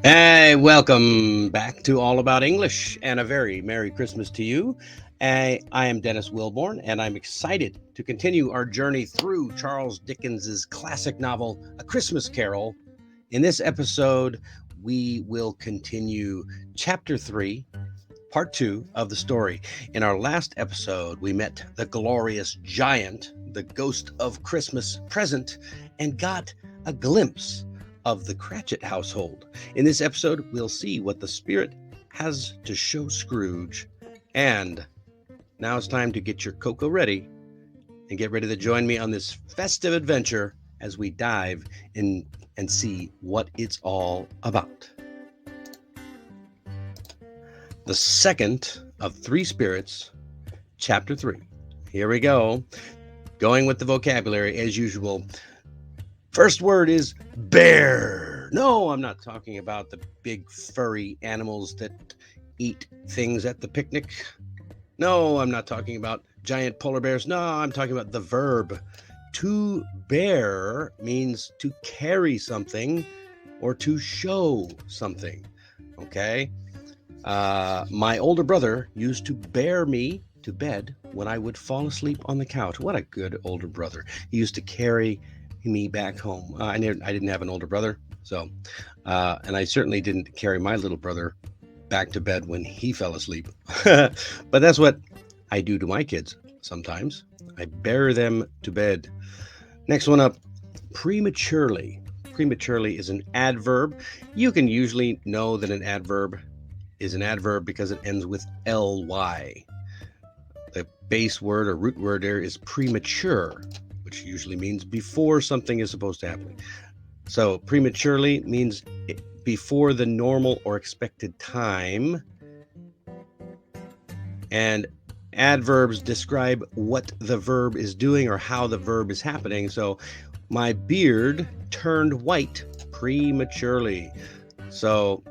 Hey, welcome back to All About English and a very Merry Christmas to you. I am Dennis Wilborn, and I'm excited to continue our journey through Charles Dickens's classic novel, A Christmas Carol. In this episode, we will continue Chapter 3, Part 2 of the story. In our last episode, we met the glorious giant, the ghost of Christmas present, and got a glimpse of the Cratchit household. In this episode, we'll see what the spirit has to show Scrooge. And now it's time to get your cocoa ready and get ready to join me on this festive adventure as we dive in and see what it's all about. The second of three spirits, chapter 3. Here we go. Going with the vocabulary as usual. First word is bear. No, I'm not talking about the big furry animals that eat things at the picnic. No, I'm not talking about giant polar bears. No, I'm talking about the verb. To bear means to carry something or to show something. Okay? My older brother used to bear me to bed when I would fall asleep on the couch. What a good older brother. He used to carry me back home. I didn't have an older brother, so and I certainly didn't carry my little brother back to bed when he fell asleep. But that's what I do to my kids sometimes. I bear them to bed. Next one up, prematurely. Prematurely is an adverb. You can usually know that an adverb is an adverb because it ends with ly. The base word or root word there is premature, which usually means before something is supposed to happen. So prematurely means before the normal or expected time. And adverbs describe what the verb is doing or how the verb is happening. So my beard turned white prematurely. So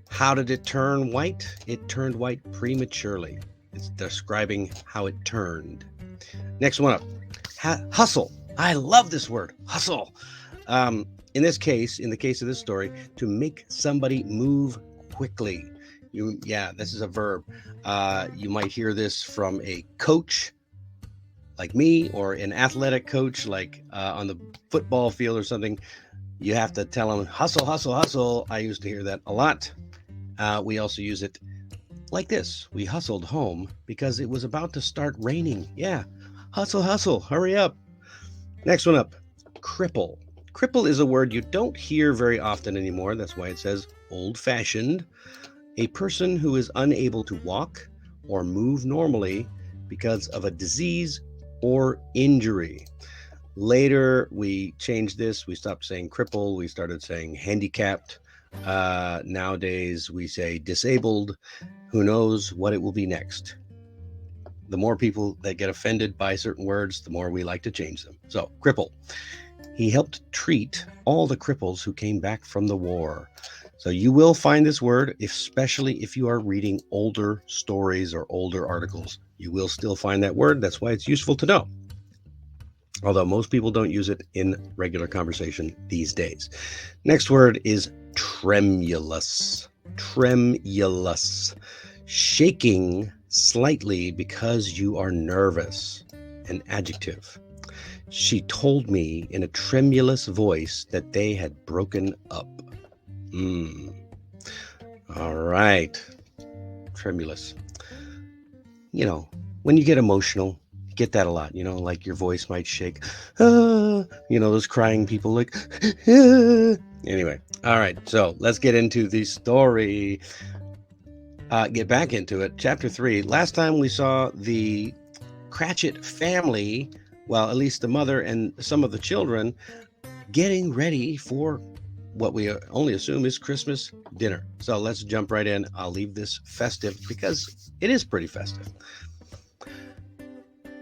how did it turn white? It turned white prematurely. It's describing how it turned. Next one up, hustle. I love this word, hustle. In the case of this story, to make somebody move quickly. This is a verb. You might hear this from a coach like me or an athletic coach like on the football field or something. You have to tell them, hustle, hustle, hustle. I used to hear that a lot. We also use it like this. We hustled home because it was about to start raining. Yeah, hustle, hustle, hurry up. Next one up, cripple. Cripple is a word you don't hear very often anymore. That's why it says old-fashioned. A person who is unable to walk or move normally because of a disease or injury. Later, we changed this. We stopped saying cripple. We started saying handicapped. Nowadays, we say disabled. Who knows what it will be next? The more people that get offended by certain words, the more we like to change them. So, cripple. He helped treat all the cripples who came back from the war. So you will find this word, especially if you are reading older stories or older articles. You will still find that word. That's why it's useful to know. Although most people don't use it in regular conversation these days. Next word is tremulous. Tremulous. Shaking slightly because you are nervous. An adjective. She told me in a tremulous voice that they had broken up. All right. Tremulous. You know, when you get emotional, you get that a lot, like your voice might shake. Those crying people like, Anyway, all right. So let's get into the story. Get back into it. Chapter 3. Last time we saw the Cratchit family, well, at least the mother and some of the children, getting ready for what we only assume is Christmas dinner. So let's jump right in. I'll leave this festive because it is pretty festive.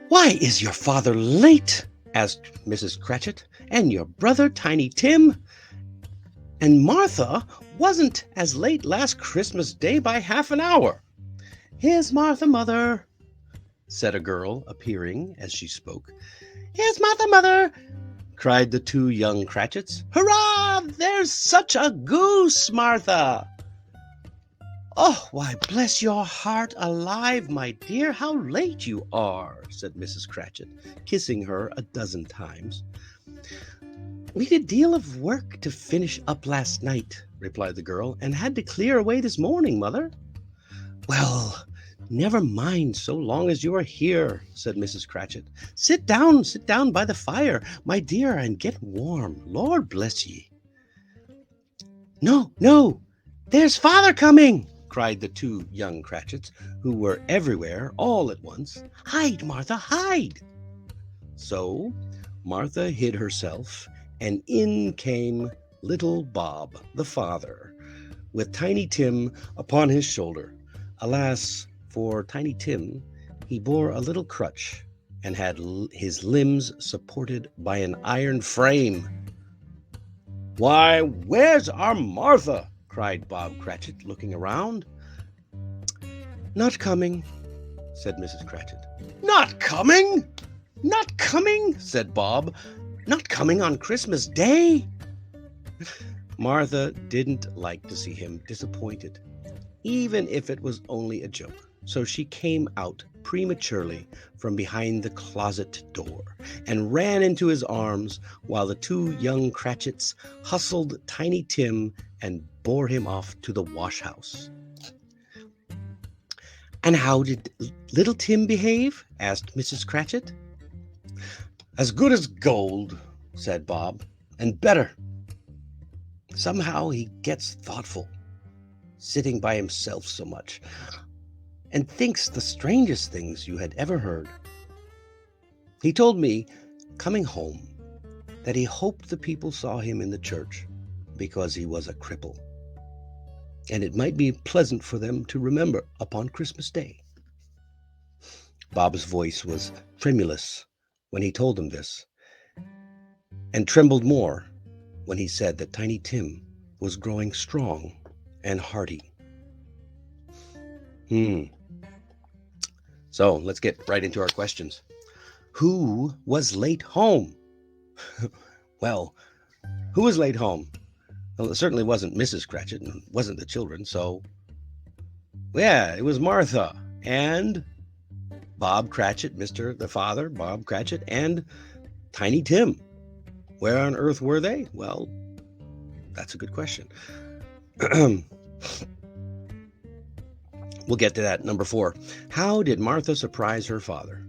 Why is your father late? Asked Mrs. Cratchit. And your brother, Tiny Tim? And Martha wasn't as late last Christmas Day by half an hour. Here's Martha, mother, said a girl, appearing as she spoke. Here's Martha, mother, cried the two young Cratchits. "Hurrah! There's such a goose, Martha!" "Oh, why, bless your heart alive, my dear, how late you are," said Mrs. Cratchit, kissing her a dozen times. "We'd a deal of work to finish up last night," replied the girl, "and had to clear away this morning, Mother." "Well, never mind so long as you are here," said Mrs. Cratchit. Sit down by the fire, my dear, and get warm. Lord bless ye." No, there's Father coming," cried the two young Cratchits, who were everywhere all at once. "Hide, Martha, hide." So Martha hid herself, and in came little Bob, the father, with Tiny Tim upon his shoulder. Alas, for Tiny Tim, he bore a little crutch and had his limbs supported by an iron frame. "Why, where's our Martha?" cried Bob Cratchit, looking around. "Not coming," said Mrs. Cratchit. "Not coming? Not coming?" said Bob. "Not coming on Christmas Day?" Martha didn't like to see him disappointed, even if it was only a joke, so she came out prematurely from behind the closet door and ran into his arms while the two young Cratchits hustled Tiny Tim and bore him off to the wash-house. "And how did little Tim behave?" asked Mrs. Cratchit. "As good as gold," said Bob, "and better. Somehow he gets thoughtful, sitting by himself so much, and thinks the strangest things you had ever heard. He told me, coming home, that he hoped the people saw him in the church because he was a cripple, and it might be pleasant for them to remember upon Christmas Day." Bob's voice was tremulous when he told them this, and trembled more when he said that Tiny Tim was growing strong and hearty. So let's get right into our questions. Who was late home? Well, who was late home? Well, it certainly wasn't Mrs. Cratchit and wasn't the children, so yeah, it was Martha and Bob Cratchit, the father, Bob Cratchit, and Tiny Tim. Where on earth were they? Well, that's a good question. We'll get to that. Number 4. How did Martha surprise her father?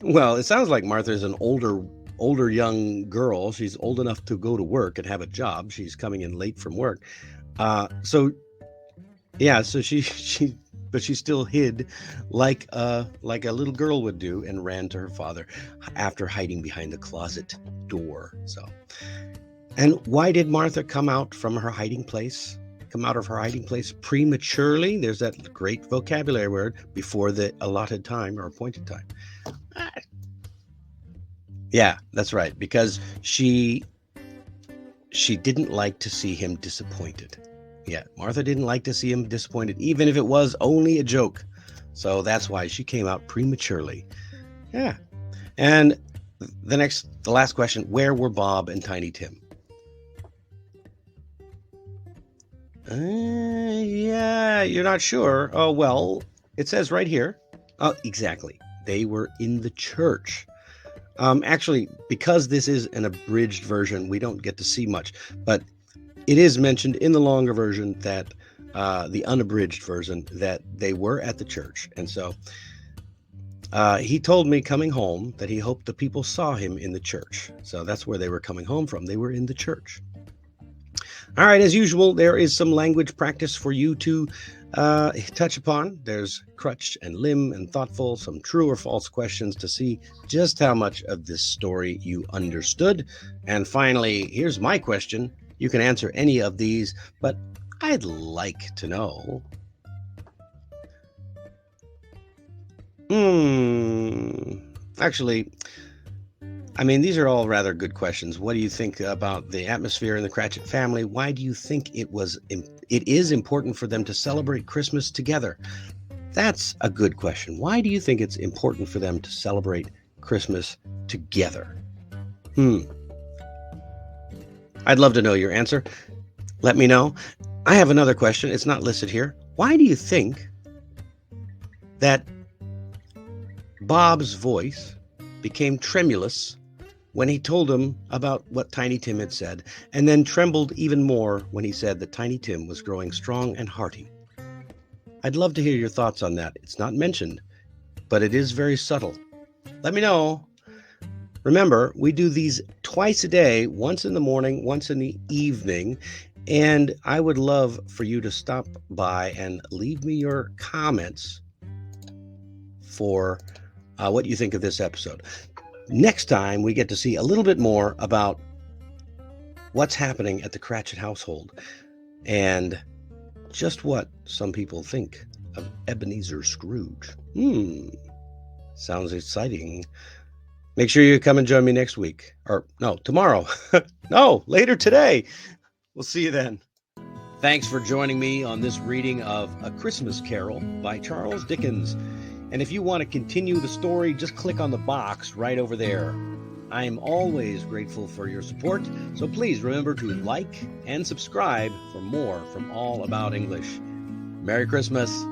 Well, it sounds like Martha is an older young girl. She's old enough to go to work and have a job. She's coming in late from work. So she still hid like a little girl would do and ran to her father after hiding behind the closet door. And why did Martha come out of her hiding place prematurely? There's that great vocabulary word, before the allotted time or appointed time. Yeah, that's right, because she didn't like to see him disappointed. Yeah, Martha didn't like to see him disappointed, even if it was only a joke. So that's why she came out prematurely. Yeah. And the last question, where were Bob and Tiny Tim? Yeah, you're not sure. Oh, well, it says right here. Oh, exactly. They were in the church. Actually, because this is an abridged version, we don't get to see much, but it is mentioned in the longer version that the unabridged version that they were at the church. And so he told me coming home that he hoped the people saw him in the church. So that's where they were coming home from. They were in the church. All right, as usual, there is some language practice for you to touch upon. There's crutch and limb and thoughtful, some true or false questions to see just how much of this story you understood. And finally, here's my question. You can answer any of these, but I'd like to know. Actually, I mean, these are all rather good questions. What do you think about the atmosphere in the Cratchit family? Why do you think it is important for them to celebrate Christmas together? That's a good question. Why do you think it's important for them to celebrate Christmas together? Hmm. I'd love to know your answer. Let me know. I have another question. It's not listed here. Why do you think that Bob's voice became tremulous when he told him about what Tiny Tim had said, and then trembled even more when he said that Tiny Tim was growing strong and hearty? I'd love to hear your thoughts on that. It's not mentioned, but it is very subtle. Let me know. Remember, we do these twice a day, once in the morning, once in the evening, and I would love for you to stop by and leave me your comments for what you think of this episode. Next time, we get to see a little bit more about what's happening at the Cratchit household and just what some people think of Ebenezer Scrooge. Sounds exciting. Make sure you come and join me next week. Or, no, tomorrow. No, later today. We'll see you then. Thanks for joining me on this reading of A Christmas Carol by Charles Dickens. And if you want to continue the story, just click on the box right over there. I am always grateful for your support, so please remember to like and subscribe for more from All About English. Merry Christmas.